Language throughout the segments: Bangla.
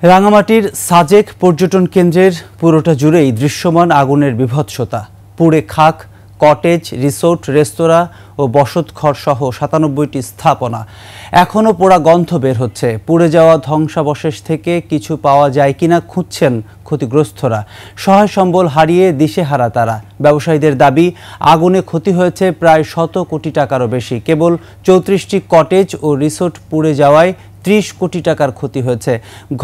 রাঙামাটির সাজেক পর্যটন কেন্দ্রের পুরোটা জুড়েই দৃশ্যমান আগুনের বিভৎসতা। পুড়ে খাক কটেজ, রিসোর্ট, রেস্তোরাঁ ও বসতঘর সহ ৯৭টি স্থাপনা। এখনও পোড়া গন্ধ বের হচ্ছে। পুড়ে যাওয়া ধ্বংসাবশেষ থেকে কিছু পাওয়া যায় কিনা খুঁজছেন ক্ষতিগ্রস্তরা। সহায় সম্বল হারিয়ে দিশেহারা তারা। ব্যবসায়ীদের দাবি, আগুনে ক্ষতি হয়েছে প্রায় ১০০ কোটি টাকারও বেশি। কেবল ৩৪টি কটেজ ও রিসোর্ট পুড়ে যাওয়ায় ৩০ কোটি টাকার ক্ষতি হয়েছে।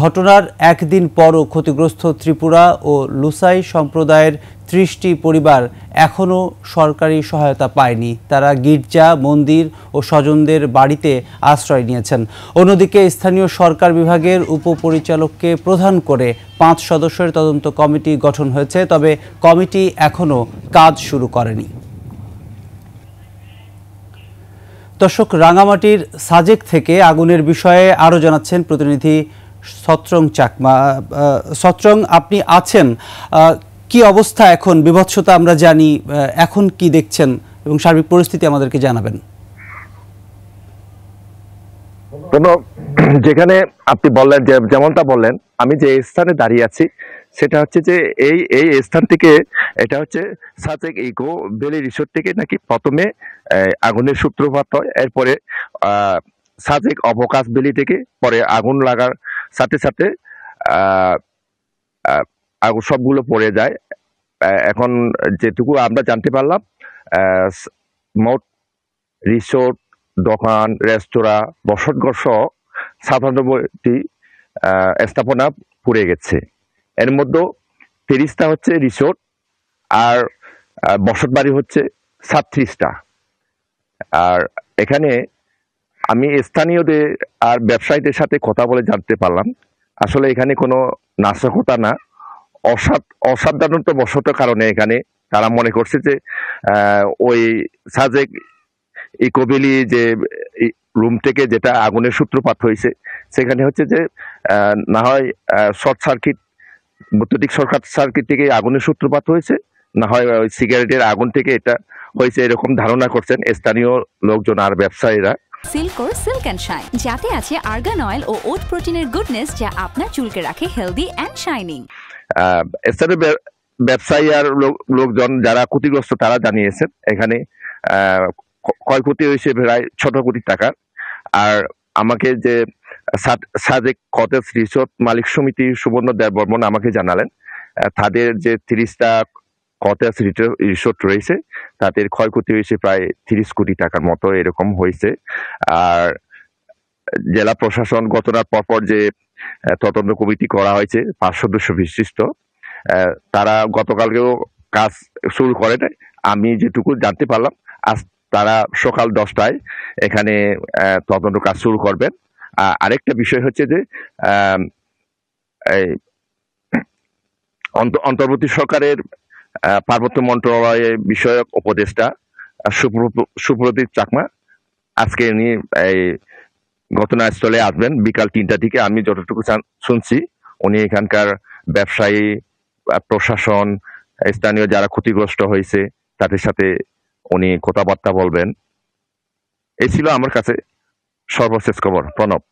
ঘটনার একদিন পরও ক্ষতিগ্রস্ত ত্রিপুরা ও লুসাই সম্প্রদায়ের ৩০টি পরিবার এখনও সরকারি সহায়তা পায়নি। তারা গির্জা, মন্দির ও স্বজনদের বাড়িতে আশ্রয় নিয়েছেন। অন্যদিকে স্থানীয় সরকার বিভাগের উপপরিচালককে প্রধান করে ৫ সদস্যের তদন্ত কমিটি গঠন হয়েছে, তবে কমিটি এখনও কাজ শুরু করেনি। দর্শক, রাঙামাটির সাজেক থেকে আগুনের বিষয়ে আরও জানাচ্ছেন প্রতিনিধি সত্রং চাকমা। সত্রং, আপনি আছেন, কি অবস্থা এখন? বিভৎসতা আমরা জানি, এখন কি দেখছেন এবং সার্বিক পরিস্থিতি আমাদেরকে জানাবেন। যেখানে আপনি বললেন, যেমনটা বললেন, আমি যে স্থানে দাঁড়িয়ে আছি সেটা হচ্ছে যে এই স্থান থেকে, এটা হচ্ছে সাজেক ইকো ভ্যালি রিসোর্ট থেকে নাকি প্রথমে আগুনের সূত্রপাত হয়। এরপরে সাজেক অবকাশ ভ্যালি থেকে পরে আগুন লাগার সাথে সাথে আগুন সবগুলো পড়ে যায়। এখন যেটুকু আমরা জানতে পারলাম, মোট রিসোর্ট, দোকান, রেস্তোরাঁ, বসতঘর সহ ৯৭টি স্থাপনা পুড়ে গেছে। এর মধ্যে ৩০টা হচ্ছে রিসোর্ট আর বসত বাড়ি হচ্ছে ৩৭টা। আর এখানে আমি স্থানীয়দের আর ব্যবসায়ীদের সাথে কথা বলে জানতে পারলাম, আসলে এখানে কোনো নাশকতা না, অসাবধানতা বশত কারণে এখানে তারা মনে করছে যে ওই সাজেক ইকোভ্যালি যে রুম থেকে যেটা আগুনের সূত্রপাত হয়েছে, সেখানে হচ্ছে যে না হয় শর্ট সার্কিট, বৈদ্যুতিক শর্ট সার্কিট থেকে আগুনের সূত্রপাত হয়েছে, না হয় ওই সিগারেটের আগুন থেকে এটা হয়েছে, এরকম ধারণা করছেন স্থানীয় লোকজন আর ব্যবসায়ীরা। সিল্কোর সিল্ক অ্যান্ড শাইন, যাতে আছে আর্গান অয়েল ও ওট প্রোটিনের গুডনেস, যা আপনার চুলকে রাখে হেলদি অ্যান্ড শাইনিং। স্থানীয় ব্যবসায়ী আর লোকজন যারা ক্ষতিগ্রস্ত তারা জানিয়েছেন এখানে ক্ষয়ক্ষতি হয়েছে প্রায় ১৬ কোটি টাকা। আর আমাকে যে সাজেক কটেজ রিসোর্ট মালিক সমিতি সুবর্ণ দেববর্মন আমাকে জানালেন, তাদের যে ৩০টা কটেজ রিসোর্ট রয়েছে তাদের ক্ষয়ক্ষতি হয়েছে প্রায় ৩০ কোটি টাকার মতো এরকম হয়েছে। আর জেলা প্রশাসন ঘটনার পরপর যে তদন্ত কমিটি করা হয়েছে ৫ সদস্য বিশিষ্ট, তারা গতকালকেও কাজ শুরু করে দেয়। আমি যেটুকু জানতে পারলাম, আজ তারা সকাল 10টায় এখানে তদন্ত কাজ শুরু করবেন। আরেকটা বিষয় হচ্ছে যে অন্তর্বর্তী সরকারের পার্বত্য মন্ত্রণালয়ের বিষয়ক উপদেষ্টা সুপ্রদীপ চাকমা আজকে উনি এই ঘটনাস্থলে আসবেন বিকাল ৩টা থেকে। আমি যতটুকু শুনছি উনি এখানকার ব্যবসায়ী, প্রশাসন, স্থানীয় যারা ক্ষতিগ্রস্ত হয়েছে তাদের সাথে উনি কথাবার্তা বলবেন। এই ছিল আমার কাছে সর্বশেষ খবর। প্রণব।